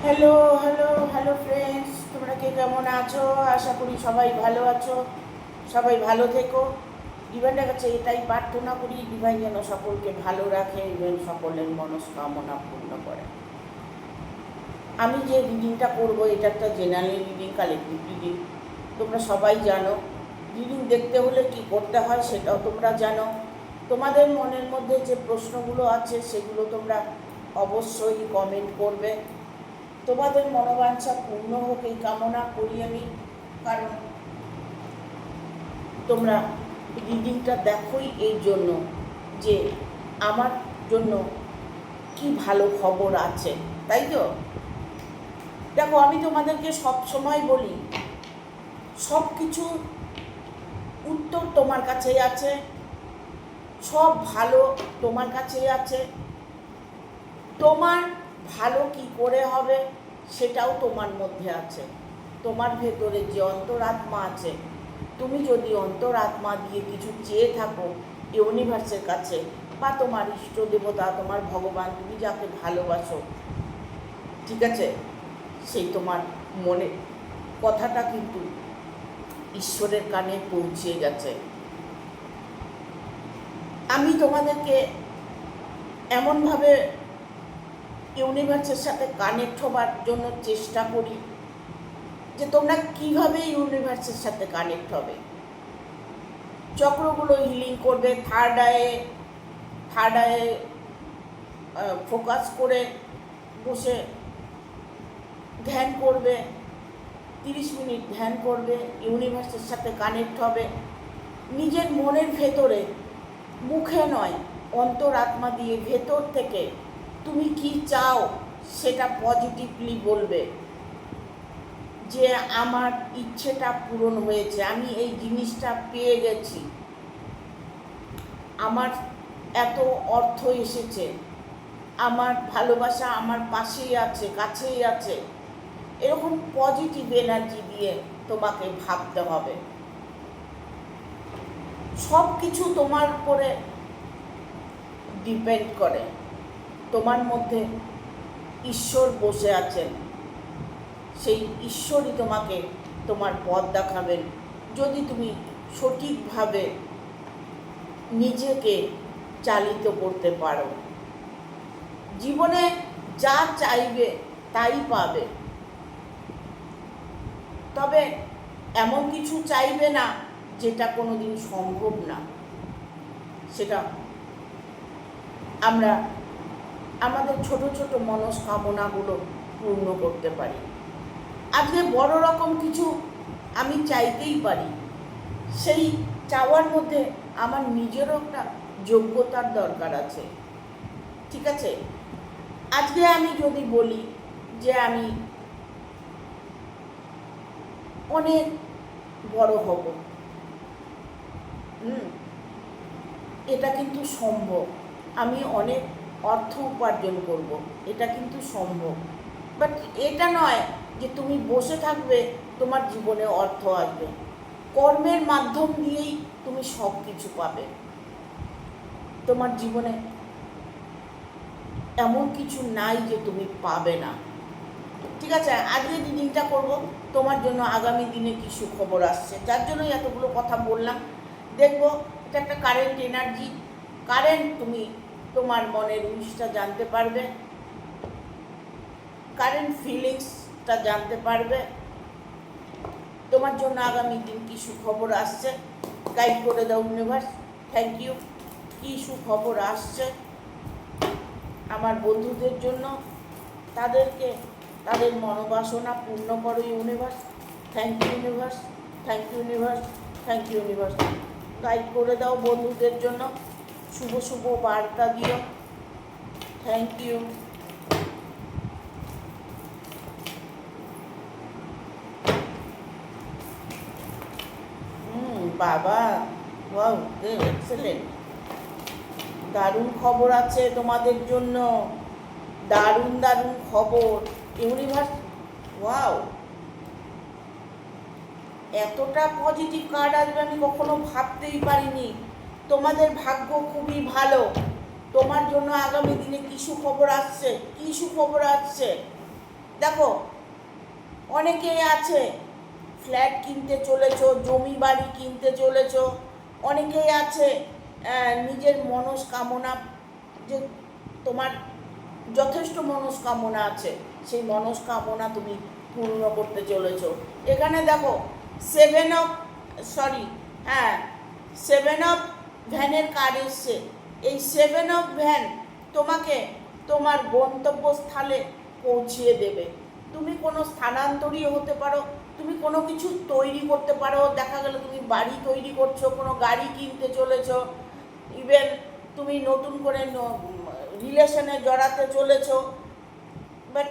Hello hello hello friends, তোমরা কে কেমন আছো? আশা করি সবাই ভালো আছো। সবাই ভালো থেকো। ডিভাইনের কাছে এটাই প্রার্থনা করি, ডিভাইন যেন সকলকে ভালো রাখে এবং সকলের মনস্কামনা পূর্ণ করে। আমি যে রিডিংটা করবো এটা একটা জেনারেল রিডিং, কালেকটিভ রিডিং। তোমরা সবাই জানো রিডিং দেখতে হলে কি করতে হয় সেটাও তোমরা জানো। তোমাদের মনের মধ্যে যে প্রশ্নগুলো আছে সেগুলো তোমরা অবশ্যই কমেন্ট করবে। তোমাদের মনোবাঞ্ছা পূর্ণ হোক এই কামনা করি আমি। কারণ তোমরা রিডিংটা দেখোই এই জন্য যে আমার জন্য কি ভালো খবর আছে, তাই তো? দেখো, আমি তোমাদেরকে সব সময় বলি সব কিছু উত্তর তোমার কাছেই আছে, সব ভালো তোমার কাছেই আছে। তোমার ভালো কি করে হবে সেটাও তোমার মধ্যে আছে। তোমার ভেতরে যে অন্তরাত্মা আছে, তুমি যদি অন্তরাত্মা দিয়ে কিছু চেয়ে থাকো ইউনিভার্সের কাছে, বা তোমার ইষ্ট দেবতা, তোমার ভগবান, তুমি যাকে ভালোবাসো, ঠিক আছে, সেই তোমার মনে কথাটা কিন্তু ঈশ্বরের কানে পৌঁছে গেছে। আমি তোমাদেরকে এমনভাবে ইউনিভার্সের সাথে কানেক্ট হবার জন্য চেষ্টা করি যে তোমরা কীভাবে ইউনিভার্সের সাথে কানেক্ট হবে। চক্রগুলো হিলিং করবে, থার্ড আয়ে ফোকাস করে বসে ধ্যান করবে, 30 মিনিট ধ্যান করবে, ইউনিভার্সের সাথে কানেক্ট হবে। নিজের মনের ভেতরে, মুখে নয়, অন্তরাত্মা দিয়ে ভেতর থেকে তুমি কি চাও সেটা পজিটিভলি বলবে যে আমার ইচ্ছেটা পূরণ হয়েছে, আমি এই জিনিসটা পেয়ে গেছি, আমার এত অর্থ এসেছে, আমার ভালোবাসা আমার পাশেই আছে, কাছেই আছে। এরকম পজিটিভ এনার্জি দিয়ে তোমাকে ভাবতে হবে। সব কিছু তোমার উপরে ডিপেন্ড করে। তোমার মধ্যে ঈশ্বর বসে আছেন, সেই ঈশ্বরই তোমাকে তোমার পথ দেখাবেন যদি তুমি সঠিকভাবে নিজেকে চালিত করতে পারো। জীবনে যা চাইবে তাই পাবে, তবে এমন কিছু চাইবে না যেটা কোনোদিন সম্ভব না। সেটা আমরা আমাদের ছোট ছোট মনস্কামনাগুলো পূর্ণ করতে পারি। আজকে বড় রকম কিছু আমি চাইতেই পারি, সেই চাওয়ার মধ্যে আমার নিজেরও একটা যোগ্যতার দরকার আছে, ঠিক আছে? আজকে আমি যদি বলি যে আমি অনেক বড় হব, এটা কিন্তু সম্ভব। আমি অনেক অর্থ উপার্জন করব, এটা কিন্তু সম্ভব। বাট এটা নয় যে তুমি বসে থাকবে তোমার জীবনে অর্থ আসবে। কর্মের মাধ্যম দিয়েই তুমি সব কিছু পাবে। তোমার জীবনে এমন কিছু নাই যে তুমি পাবে না, ঠিক আছে? আজকে রিডিংটা করব তোমার জন্য আগামী দিনে কি সুখবর আসছে, যার জন্যই এতগুলো কথা বললাম। দেখবো এটা একটা কারেন্ট এনার্জি, কারেন্ট, তুমি তোমার মনের উইশটা জানতে পারবে, কারেন্ট ফিলিংসটা জানতে পারবে। তোমার জন্য আগামী দিন কি সুখবর আসছে গাইড করে দাও ইউনিভার্স। Thank you. কি সুখবর আসছে আমার বন্ধুদের জন্য, তাদেরকে তাদের মনোবাসনা পূর্ণ করো universe. Thank you universe, thank you universe, thank you universe. Guide করে দাও বন্ধুদের জন্য, শুভ শুভ বার্তা দিও। Thank you. বাবা, ওয়াও, এক্সেলেন্ট। দারুণ খবর আছে তোমাদের জন্য, দারুণ দারুণ খবর ইউনিভার্স। ওয়াও, এতটা পজিটিভ কার্ড আসবে আমি কখনো ভাবতেই পারিনি। তোমাদের ভাগ্য খুবই ভালো। তোমার জন্য আগামী দিনে কি সুখবর আসছে, কি সুখবর আসছে। দেখো অনেকেই আছে ফ্ল্যাট কিনতে চলেছ, জমি বাড়ি কিনতে চলেছ, অনেকেই আছে নিজের মনস্কামনা, যে তোমার যথেষ্ট মনস্কামনা আছে, সেই মনস্কামনা তুমি পূর্ণ করতে চলেছ। এখানে দেখো 7 অফ ভ্যানের কার্ড এসছে। এই 7 অফ ভ্যান তোমাকে তোমার গন্তব্যস্থলে পৌঁছিয়ে দেবে। তুমি কোনো স্থানান্তরী হতে পারো, তুমি কোনো কিছু তৈরি করতে পারো, দেখা গেল তুমি বাড়ি তৈরি করছো, কোনো গাড়ি কিনতে চলেছ, ইভেন তুমি নতুন করে রিলেশনে জড়াতে চলেছ, বাট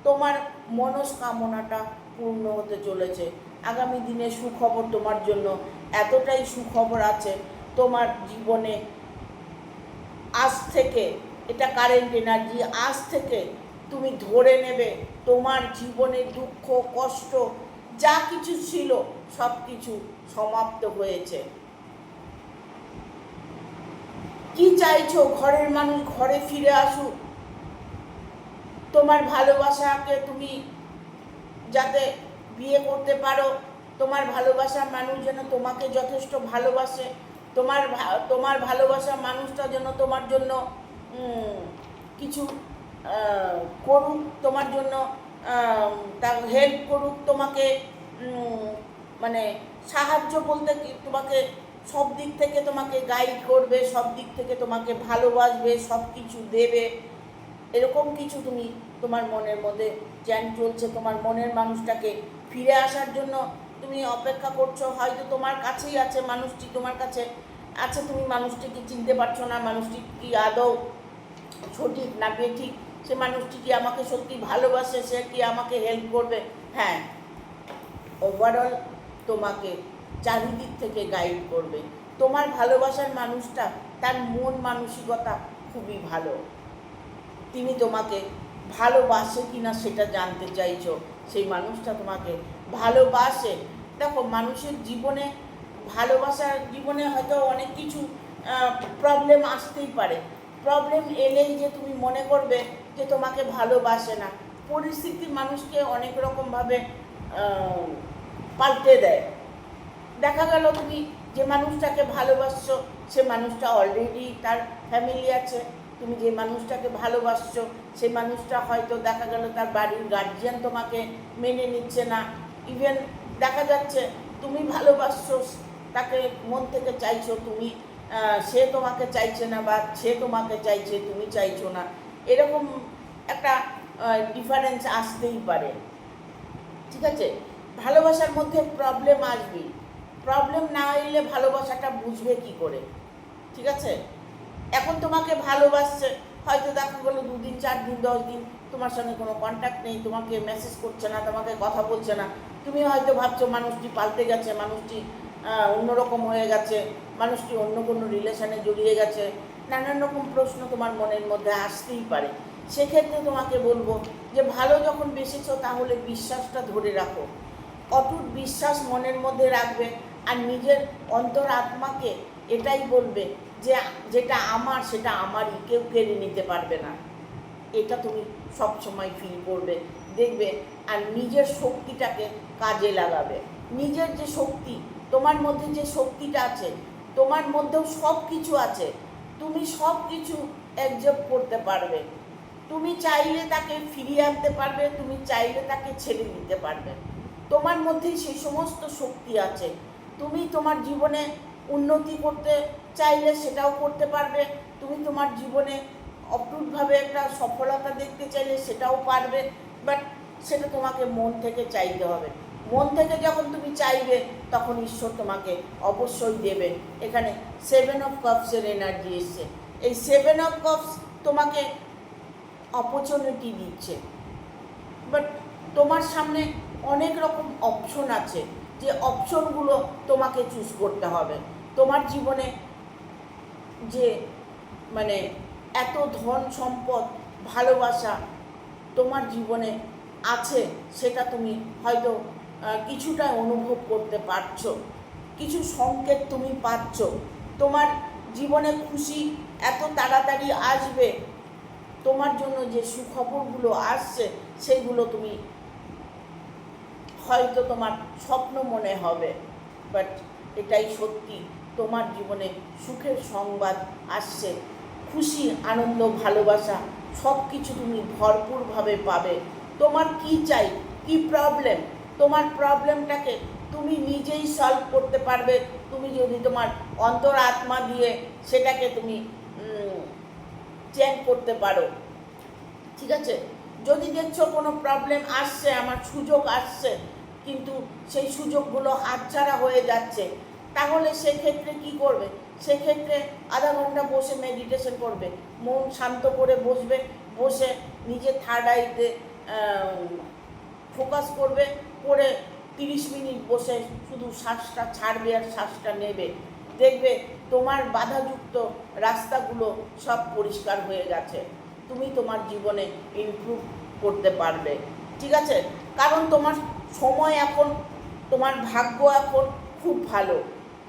তোমার মনস্কামনাটা পূর্ণ হতে চলেছে। আগামী দিনে সুখবর তোমার জন্য, এতটাই সুখবর আছে তোমার জীবনে। আজ থেকে, এটা কারেন্ট এনার্জি, আজ থেকে তুমি ধরে নেবে তোমার জীবনে দুঃখ কষ্ট যা কিছু ছিল সব কিছু সমাপ্ত হয়েছে। কি চাইছো? ঘরের মানুষ ঘরে ফিরে আসুক, তোমার ভালোবাসাকে তুমি যাতে বিয়ে করতে পারো, তোমার ভালোবাসার মানুষ যেন তোমাকে যথেষ্ট ভালোবাসে, তোমার ভালোবাসার মানুষটা যেন তোমার জন্য কিছু করুক, তোমার জন্য তার হেল্প করুক, তোমাকে মানে সাহায্য বলতে তোমাকে সব দিক থেকে তোমাকে গাইড করবে, সব দিক থেকে তোমাকে ভালোবাসবে, সব কিছু দেবে। এরকম কিছু তুমি তোমার মনের মধ্যে জ্ঞান চলছে, তোমার মনের মানুষটাকে ফিরে আসার জন্য তুমি অপেক্ষা করছো। হয়তো তোমার কাছেই আছে মানুষটি, তোমার কাছে আছে, তুমি মানুষটিকে চিনতে পারছো না, মানুষটি কি আদৌ সঠিক না বেঠিক, সে মানুষটি কি আমাকে সত্যি ভালোবাসে, সে কি আমাকে হেল্প করবে। হ্যাঁ, ওভারঅল তোমাকে চারিদিক থেকে গাইড করবে। তোমার ভালোবাসার মানুষটা, তার মন মানসিকতা খুবই ভালো, তিনি তোমাকে ভালোবাসে কি না সেটা জানতে চাইছো, সেই মানুষটা তোমাকে ভালোবাসে। দেখো মানুষের জীবনে, ভালোবাসার জীবনে হয়তো অনেক কিছু প্রবলেম আসতেই পারে, প্রবলেম এলেই যে তুমি মনে করবে যে তোমাকে ভালোবাসে না। পরিস্থিতি মানুষকে অনেক রকমভাবে পাল্টে দেয়। দেখা গেল তুমি যে মানুষটাকে ভালোবাসছো সে মানুষটা অলরেডি তার ফ্যামিলি আছে, তুমি যে মানুষটাকে ভালোবাসছো সেই মানুষটা হয়তো দেখা গেল তার বাড়ির গার্জিয়ান তোমাকে মেনে নিচ্ছে না, ইভেন দেখা যাচ্ছে তুমি ভালোবাসছো তাকে মন থেকে চাইছো তুমি, সে তোমাকে চাইছে না, বা সে তোমাকে চাইছে তুমি চাইছো না, এরকম একটা ডিফারেন্স আসতেই পারে। ঠিক আছে, ভালোবাসার মধ্যে প্রবলেম আসবেই, প্রবলেম না এলে ভালোবাসাটা বুঝবে কি করে। ঠিক আছে, এখন তোমাকে ভালোবাসছে, হয়তো দেখা গেলো 2 দিন 4 দিন 10 দিন তোমার সঙ্গে কোনো কন্ট্যাক্ট নেই, তোমাকে মেসেজ করছে না, তোমাকে কথা বলছে না, তুমি হয়তো ভাবছো মানুষটি পাল্টে গেছে, মানুষটি অন্যরকম হয়ে গেছে, মানুষটি অন্য কোনো রিলেশনে জড়িয়ে গেছে, নানান রকম প্রশ্ন তোমার মনের মধ্যে আসতেই পারে। সেক্ষেত্রে তোমাকে বলবো যে ভালো যখন বেসেছো তাহলে বিশ্বাসটা ধরে রাখো, অটুট বিশ্বাস মনের মধ্যে রাখবে, আর নিজের অন্তর আত্মাকে এটাই বলবে যে যেটা আমার সেটা আমারই, কেউ কেড়ে নিতে পারবে না, এটা তুমি সবসময় ফিল করবে, দেখবে। আর নিজের শক্তিটাকে কাজে লাগাবে, নিজের যে শক্তি, তোমার মধ্যে যে শক্তিটা আছে, তোমার মধ্যেও সব কিছু আছে, তুমি সব কিছু অ্যাবজর্ব করতে পারবে, তুমি চাইলে তাকে ফিরিয়ে আনতে পারবে, তুমি চাইলে তাকে ছেড়ে দিতে পারবে, তোমার মধ্যেই সেই সমস্ত শক্তি আছে। তুমি তোমার জীবনে উন্নতি করতে চাইলে সেটাও করতে পারবে, তুমি তোমার জীবনে অটুটভাবে একটা সফলতা দেখতে চাইলে সেটাও পারবে, বাট সেটা তোমাকে মন থেকে চাইতে হবে। মন থেকে যখন তুমি চাইবে তখন ঈশ্বর তোমাকে অবশ্যই দেবে। এখানে 7 অফ কাপসের এনার্জি এসছে, এই 7 অফ কাপস তোমাকে অপরচুনিটি দিচ্ছে, বাট তোমার সামনে অনেক রকম অপশন আছে, যে অপশনগুলো তোমাকে চুজ করতে হবে। তোমার জীবনে যে মানে এত ধন সম্পদ ভালোবাসা তোমার জীবনে আছে, সেটা তুমি হয়তো কিছুটা অনুভব করতে পারছো, কিছু সংকেত তুমি পাচ্ছ, তোমার জীবনে খুশি এত তাড়াতাড়ি আসবে, তোমার জন্য যে সুখবরগুলো আসছে সেইগুলো তুমি হয়তো তোমার স্বপ্ন মনে হবে, বাট এটাই সত্যি, তোমার জীবনে সুখের সংবাদ আসছে। খুশি, আনন্দ, ভালোবাসা সব কিছু তুমি ভরপুরভাবে পাবে। তোমার কি চাই, কি প্রবলেম, তোমার প্রবলেমটাকে তুমি নিজেই সলভ করতে পারবে, তুমি যদি তোমার অন্তর আত্মা দিয়ে সেটাকে তুমি চেঞ্জ করতে পারো। ঠিক আছে? যদি দেখছো কোনো প্রবলেম আসছে, আমার সুযোগ আসছে, কিন্তু সেই সুযোগগুলো হাতছাড়া হয়ে যাচ্ছে, তাহলে সেক্ষেত্রে কি করবে? সেক্ষেত্রে আধা ঘন্টা বসে মেডিটেশন করবে, মন শান্ত করে বসবে, বসে নিজের থার্ড আইতে ফোকাস করবে, করে 30 মিনিট বসে শুধু শ্বাসটা ছাড়বে আর শ্বাসটা নেবে। দেখবে তোমার বাধাযুক্ত রাস্তাগুলো সব পরিষ্কার হয়ে গেছে, তুমি তোমার জীবনে ইমপ্রুভ করতে পারবে। ঠিক আছে? কারণ তোমার সময় এখন, তোমার ভাগ্য এখন খুব ভালো,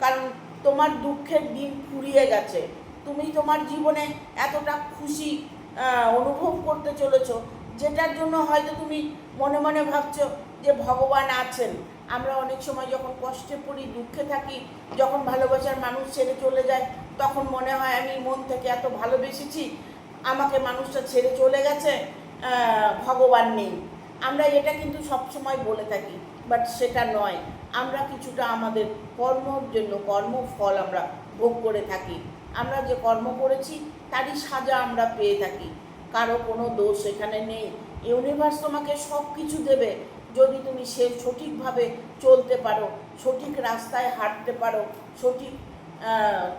কারণ তোমার দুঃখের দিন ফুরিয়ে গেছে। তুমি তোমার জীবনে এতটা খুশি অনুভব করতে চলেছো, যেটার জন্য হয়তো তুমি মনে মনে ভাবছো যে ভগবান আছেন। আমরা অনেক সময় যখন কষ্টে পড়ি, দুঃখে থাকি, যখন ভালোবাসার মানুষ ছেড়ে চলে যায়, তখন মনে হয় আমি মন থেকে এত ভালোবেসেছি, আমাকে মানুষটা ছেড়ে চলে গেছে, ভগবান নেই। আমরা এটা কিন্তু সবসময় বলে থাকি, বাট সেটা নয়। আমরা কিছুটা আমাদের কর্মর জন্য কর্মফল আমরা ভোগ করে থাকি। আমরা যে কর্ম করেছি তারই সাজা আমরা পেয়ে থাকি, কারো কোনো দোষ এখানে নেই। ইউনিভার্স তোমাকে সব কিছু দেবে যদি তুমি সে সঠিকভাবে চলতে পারো, সঠিক রাস্তায় হাঁটতে পারো, সঠিক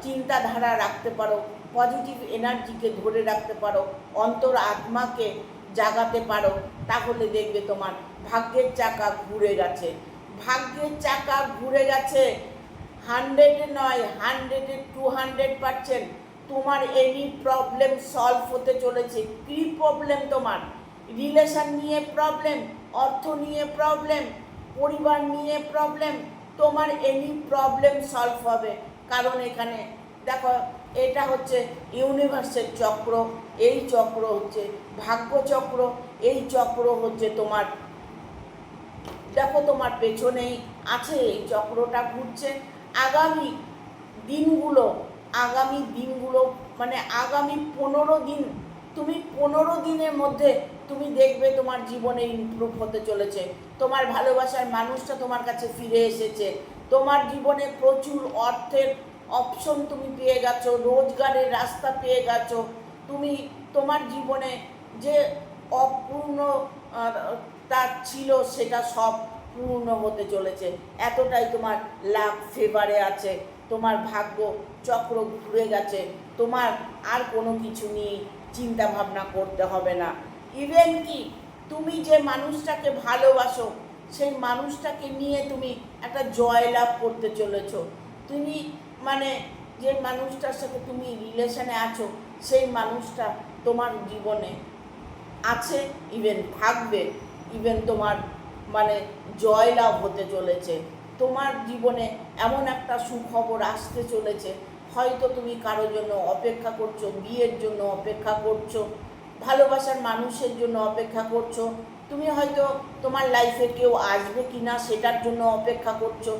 চিন্তাধারা রাখতে পারো, পজিটিভ এনার্জিকে ধরে রাখতে পারো, অন্তর আত্মাকে জাগাতে পারো, তাহলে দেখবে তোমার ভাগ্যের চাকা ঘুরে গেছে। ভাগ্যের চাকা ঘুরে গেছে, 100 নয়, 100-এ 200% তোমার এনি প্রবলেম সলভ হতে চলেছে। কী প্রবলেম তোমার? রিলেশন নিয়ে প্রবলেম, অর্থ নিয়ে প্রবলেম, পরিবার নিয়ে প্রবলেম, তোমার এনি প্রবলেম সলভ হবে। কারণ এখানে দেখো, এটা হচ্ছে ইউনিভার্সের চক্র, এই চক্র হচ্ছে ভাগ্য চক্র, এই চক্র হচ্ছে তোমার, দেখো তোমার পেছনেই আছে, এই চক্রটা ঘুরছে। আগামী দিনগুলো মানে আগামী 15 দিন, তুমি 15 দিনের মধ্যে তুমি দেখবে তোমার জীবনে ইমপ্রুভ হতে চলেছে। তোমার ভালোবাসার মানুষটা তোমার কাছে ফিরে এসেছে, তোমার জীবনে প্রচুর অর্থের অপশন তুমি পেয়ে গেছো, রোজগারের রাস্তা পেয়ে গেছো। তুমি তোমার জীবনে যে অপূর্ণ তা ছিল সেটা সব পূর্ণ হতে চলেছে। এতটাই তোমার লাভ ফেভারে আছে, তোমার ভাগ্য চক্র ঘুরে গেছে, তোমার আর কোনো কিছু নিয়ে চিন্তা ভাবনা করতে হবে না। ইভেন কি তুমি যে মানুষটাকে ভালোবাসো, সেই মানুষটাকে নিয়ে তুমি একটা জয় লাভ করতে চলেছো। তুমি মানে যে মানুষটার সাথে তুমি রিলেশনে আছো, সেই মানুষটা তোমার জীবনে আছে, ইভেন থাকবে, ইভেন তোমার মানে জয়লাভ হতে চলেছে। তোমার জীবনে এমন একটা সুখবর আসতে চলেছে, হয়তো তুমি কারোর জন্য অপেক্ষা করছো, বিয়ের জন্য অপেক্ষা করছো, ভালোবাসার মানুষের জন্য অপেক্ষা করছো, তুমি হয়তো তোমার লাইফে কেউ আসবে কি না সেটার জন্য অপেক্ষা করছো।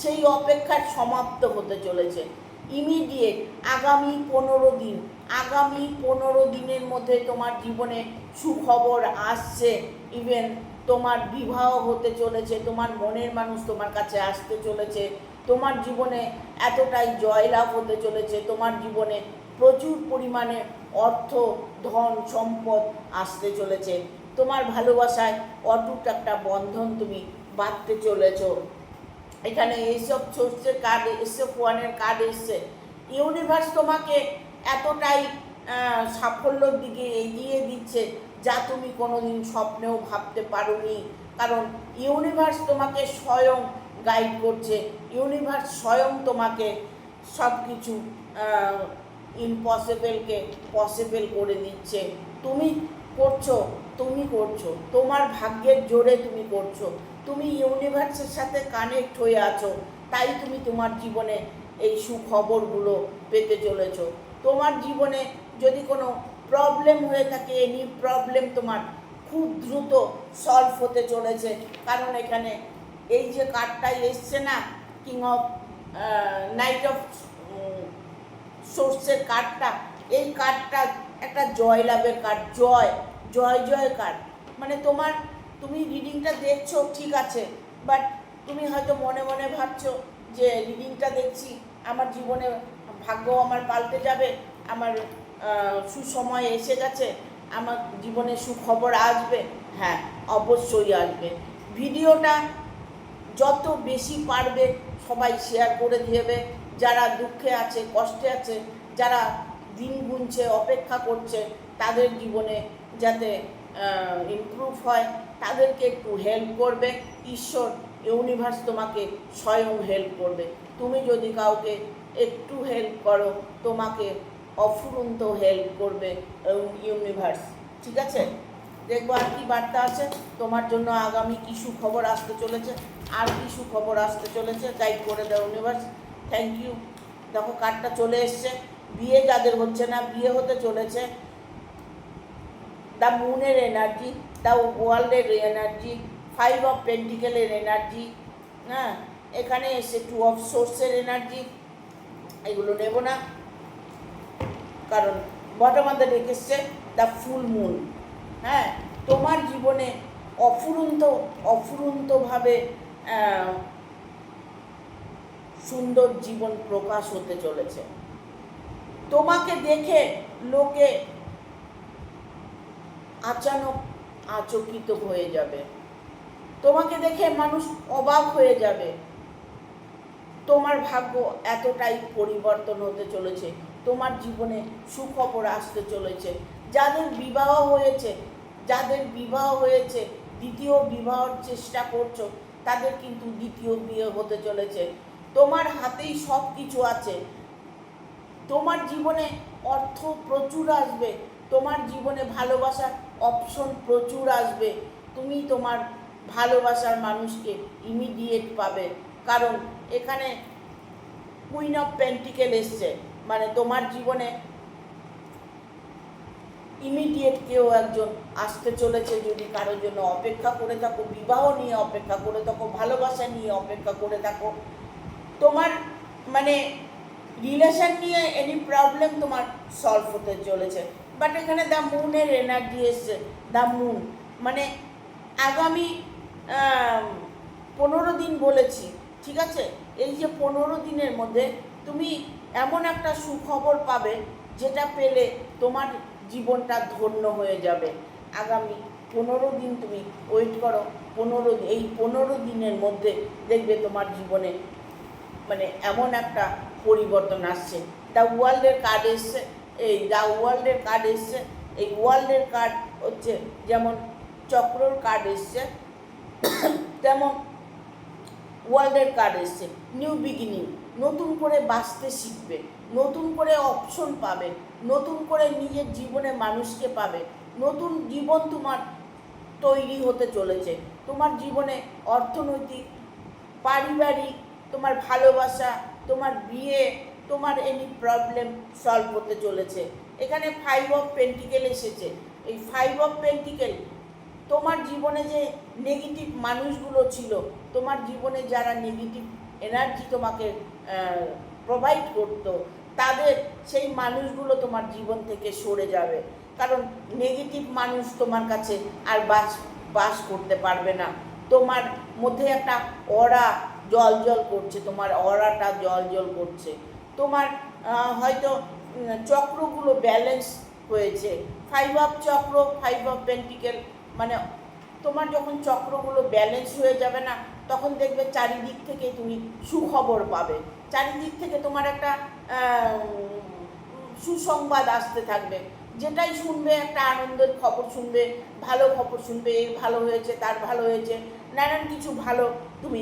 সেই অপেক্ষার সমাপ্ত হতে চলেছে ইমিডিয়েট। আগামী 15 দিনের মধ্যে তোমার জীবনে সুখবর আসছে। ইভেন তোমার বিবাহ হতে চলেছে, তোমার মনের মানুষ তোমার কাছে আসতে চলেছে, তোমার জীবনে এতটাই জয়লাভ হতে চলেছে, তোমার জীবনে প্রচুর পরিমাণে অর্থ, ধন, সম্পদ আসতে চলেছে। তোমার ভালোবাসায় অটুট একটা বন্ধন তুমি বাঁধতে চলেছো। এখানে এইসব সোর্সের কার্ড, এসব ওয়ানের কার্ড এসছে। ইউনিভার্স তোমাকে এতটাই সাফল্যের দিকে এগিয়ে দিচ্ছে যা তুমি কোনোদিন স্বপ্নেও ভাবতে পারোনি। কারণ ইউনিভার্স তোমাকে স্বয়ং গাইড করছে, ইউনিভার্স স্বয়ং তোমাকে সব কিছু ইম্পসিবলকে পসিবল করে দিচ্ছে। তুমি করছো, তোমার ভাগ্যের জোরে তুমি করছো, তুমি ইউনিভার্সের সাথে কানেক্ট হয়ে আছো, তাই তুমি তোমার জীবনে এই সুখবরগুলো পেতে চলেছো। তোমার জীবনে যদি কোনো প্রবলেম হয়ে থাকে, এনি প্রবলেম তোমার খুব দ্রুত সলভ হতে চলেছে। কারণ এখানে এই যে কার্ডটাই এসছে না, কিং অফ নাইট অফ সোর্সের কার্ডটা, এই কার্ডটা একটা জয় লাভের কার্ড, জয় জয় জয় কার্ড। মানে তুমি রিডিংটা দেখছো ঠিক আছে, বাট তুমি হয়তো মনে মনে ভাবছো যে রিডিংটা দেখছি, আমার জীবনে ভাগ্য আমার পাল্টে যাবে, আমার সুসময় এসে গেছে, আমার জীবনে সুখবর আসবে। হ্যাঁ, অবশ্যই আসবে। ভিডিওটা যত বেশি পারবে সবাই শেয়ার করে দেবে। যারা দুঃখে আছে, কষ্টে আছে, যারা দিন গুনছে, অপেক্ষা করছে তাদের জীবনে যাতে ইমপ্রুভ হয়, তাদেরকে একটু হেল্প করবে। ঈশ্বর, ইউনিভার্স তোমাকে স্বয়ং হেল্প করবে। তুমি যদি কাউকে একটু হেল্প করো, তোমাকে অফুরন্ত হেল্প করবে ইউনিভার্স। ঠিক আছে, দেখবো আর কি বার্তা আছে তোমার জন্য, আগামী কি সুখবর আসতে চলেছে, আর কি সুখবর আসতে চলেছে, গাইড করে দাও ইউনিভার্স। Thank you. দেখো কার্ডটা চলে এসছে, বিয়ে যাদের হচ্ছে না, বিয়ে হতে চলেছে। দ্য মুনের এনার্জি, দ্য ওয়ার্ল্ডের এনার্জি, 5 অফ পেন্টিকেলের এনার্জি, হ্যাঁ এখানে এসে 2 অফ সোর্সের এনার্জি। এগুলো নেব না, কারণ বটম অফ দ্য ডেক এসছে দ্য ফুল মুন। হ্যাঁ, তোমার জীবনে অফুরন্তভাবে সুন্দর জীবন প্রকাশ হতে চলেছে। তোমাকে দেখে লোকে আচকিত হয়ে যাবে, তোমাকে দেখে মানুষ অবাক হয়ে যাবে। তোমার ভাগ্য এতটাই পরিবর্তন হতে চলেছে, তোমার জীবনে সুখবর আসতে চলেছে। যাদের বিবাহ হয়েছে, দ্বিতীয় বিবাহর চেষ্টা করছো, তাদের কিন্তু দ্বিতীয় বিয়ে হতে চলেছে। তোমার হাতেই সব কিছু আছে, তোমার জীবনে অর্থ প্রচুর আসবে, তোমার জীবনে ভালোবাসার অপশন প্রচুর আসবে। তুমি তোমার ভালোবাসার মানুষকে ইমিডিয়েট পাবে, কারণ এখানে কুইন অফ পেন্টিকেল এসছে। মানে তোমার জীবনে ইমিডিয়েট কেউ একজন আসতে চলেছে। যদি কারোর জন্য অপেক্ষা করে থাকো, বিবাহ নিয়ে অপেক্ষা করে থাকো, ভালোবাসা নিয়ে অপেক্ষা করে থাকো, তোমার মানে রিলেশন নিয়ে এনি প্রবলেম তোমার সলভ হতে চলেছে। বাট এখানে দ্য মুনের এনার্জি এসছে। দ্য মুন মানে আগামী 15 দিন বলেছি, ঠিক আছে? এই যে 15 দিনের মধ্যে তুমি এমন একটা সুখবর পাবে, যেটা পেলে তোমার জীবনটা ধন্য হয়ে যাবে। আগামী 15 দিন তুমি ওয়েট করো। এই 15 দিনের মধ্যে দেখবে তোমার জীবনে মানে এমন একটা পরিবর্তন আসছে। দ্য ওয়ার্ল্ডের কার্ড এসছে, এই ওয়ার্ল্ডের কার্ড হচ্ছে যেমন চক্রর কার্ড এসছে, তেমন ওয়ার্ল্ডের কার্ড এসছে। নিউ বিগিনিং, নতুন করে বাঁচতে শিখবে, নতুন করে অপশন পাবে, নতুন করে নিজের জীবনে মানুষকে পাবে, নতুন জীবন তোমার তৈরি হতে চলেছে। তোমার জীবনে অর্থনৈতিক, পারিবারিক, তোমার ভালোবাসা, তোমার বিয়ে, তোমার এনি প্রবলেম সলভ হতে চলেছে। এখানে 5 অফ পেন্টিকেল এসেছে। এই 5 অফ পেন্টিকেল তোমার জীবনে যে নেগেটিভ মানুষগুলো ছিল, তোমার জীবনে যারা নেগেটিভ এনার্জি তোমাকে প্রোভাইড করতো, তাদের সেই মানুষগুলো তোমার জীবন থেকে সরে যাবে। কারণ নেগেটিভ মানুষ তোমার কাছে আর বাস করতে পারবে না। তোমার মধ্যে একটা অরা জল করছে, তোমার অরাটা জল করছে। তোমার হয়তো চক্রগুলো ব্যালেন্স হয়েছে। 5 অফ চক্র, 5 অফ পেন্টিকেল, মানে তোমার যখন চক্রগুলো ব্যালেন্স হয়ে যাবে না, তখন দেখবে চারিদিক থেকে তুমি সুখবর পাবে, চারিদিক থেকে তোমার একটা সুসংবাদ আসতে থাকবে। যেটাই শুনবে একটা আনন্দের খবর শুনবে, ভালো খবর শুনবে, এই ভালো হয়েছে, তার ভালো হয়েছে, নানান কিছু ভালো তুমি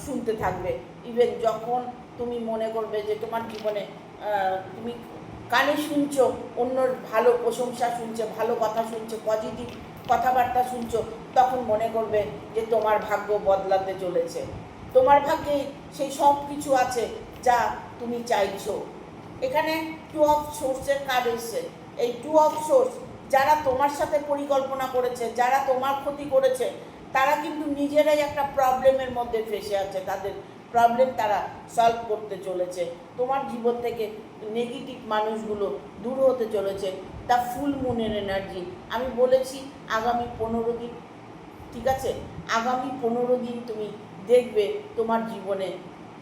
শুনতে থাকবে। ইভেন যখন তুমি মনে করবে যে তোমার জীবনে তুমি কানে শুনছো, অন্যর ভালো প্রশংসা শুনছে, ভালো কথা শুনছে, পজিটিভ কথাবার্তা শুনছো, তখন মনে করবে যে তোমার ভাগ্য বদলাতে চলেছে। তোমার ভাগ্যে সেই সব কিছু আছে যা তুমি চাইছো। এখানে 2 অফ সোর্সের কার্ড এসছে। এই 2 অফ সোর্স যারা তোমার সাথে পরিকল্পনা করেছে, যারা তোমার ক্ষতি করেছে, তারা কিন্তু নিজেরাই একটা প্রবলেমের মধ্যে ফেসে আছে। তাদের প্রবলেম তারা সলভ করতে চলেছে। তোমার জীবন থেকে নেগেটিভ মানুষগুলো দূর হতে চলেছে। দ্য ফুল মুনের এনার্জি আমি বলেছি আগামী 15 দিন, ঠিক আছে? আগামী 15 দিন তুমি দেখবে তোমার জীবনে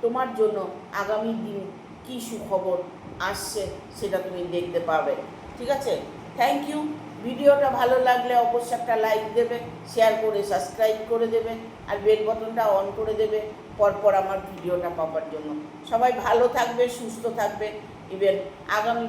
তোমার জন্য আগামী দিন কী সুখবর আসছে সেটা তুমি দেখতে পাবে, ঠিক আছে? Thank you. ভিডিওটা ভালো লাগলে অবশ্যই একটা লাইক দেবে, শেয়ার করে সাবস্ক্রাইব করে দেবে, আর বেল বাটনটা অন করে দেবে পরপর আমার ভিডিওটা পাওয়ার জন্য। সবাই ভালো থাকবে, সুস্থ থাকবে। ইভেন আগামী